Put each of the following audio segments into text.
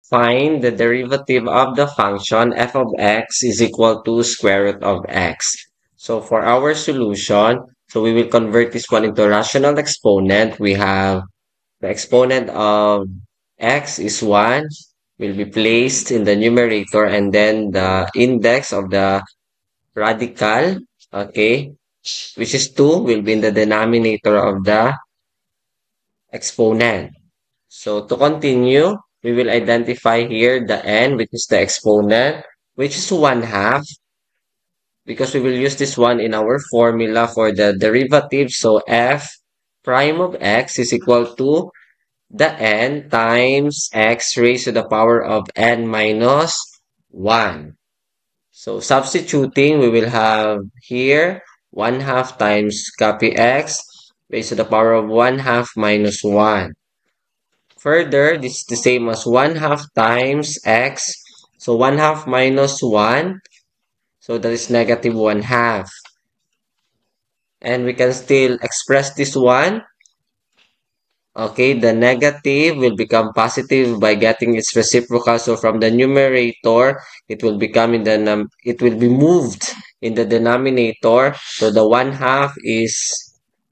Find the derivative of the function f of x is equal to square root of x. So for our solution, so we will convert this one into rational exponent. We have the exponent of x is 1, will be placed in the numerator, and then the index of the radical, okay, which is 2, will be in the denominator of the exponent. So to continue, we will identify here the n, which is the exponent, which is 1 half, because we will use this one in our formula for the derivative. So f prime of x is equal to the n times x raised to the power of n minus 1. So substituting, we will have here 1 half times copy x raised to the power of 1 half minus 1. Further, this is the same as 1 half times x. So 1 half minus 1. So that is negative 1 half. And we can still express this one. Okay, the negative will become positive by getting its reciprocal. So from the numerator, it will become it will be moved in the denominator. So the 1 half is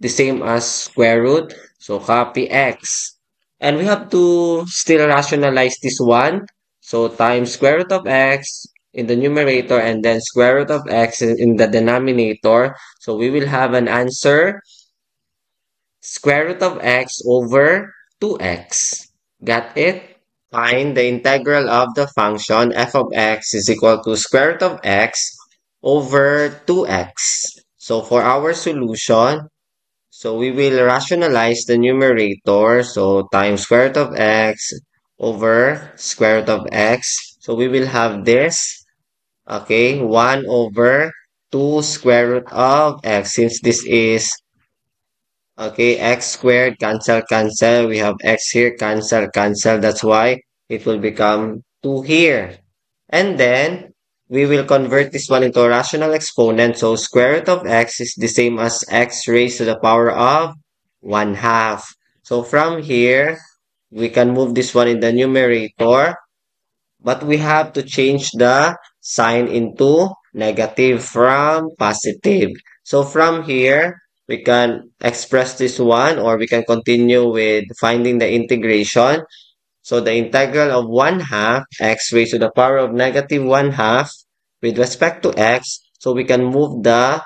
the same as square root. So copy x. And we have to still rationalize this one. So times square root of x in the numerator and then square root of x in the denominator. So we will have an answer square root of x over 2x. Got it? Find the integral of the function f of x is equal to square root of x over 2x. So for our solution, so we will rationalize the numerator. So times square root of x over square root of x. So we will have this, okay, 1 over 2 square root of x. Since this is, okay, x squared, cancel, cancel. We have x here, cancel, cancel. That's why it will become 2 here. And then, we will convert this one into a rational exponent. So, square root of x is the same as x raised to the power of 1 half. So, from here, we can move this one in the numerator. But we have to change the sign into negative from positive. So, from here, we can express this one or we can continue with finding the integration. So the integral of 1 half x raised to the power of negative 1 half with respect to x. So we can move the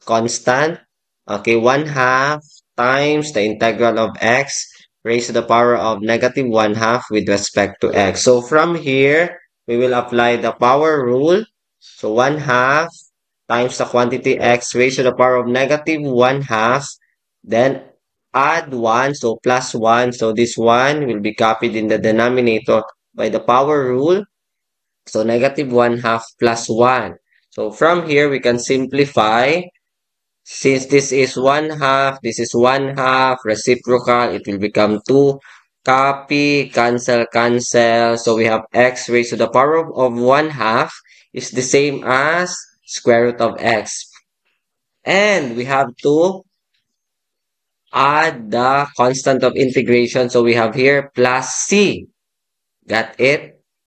constant. Okay, 1 half times the integral of x raised to the power of negative 1 half with respect to x. So from here, we will apply the power rule. So 1 half times the quantity x raised to the power of negative 1 half. Then add 1, so plus 1. So this 1 will be copied in the denominator by the power rule. So negative 1 half plus 1. So from here, we can simplify. Since this is 1 half, this is 1 half, reciprocal, it will become 2. Copy, cancel, cancel. So we have x raised to the power of 1 half is the same as square root of x. And we have to add the constant of integration. So we have here plus c. Got it?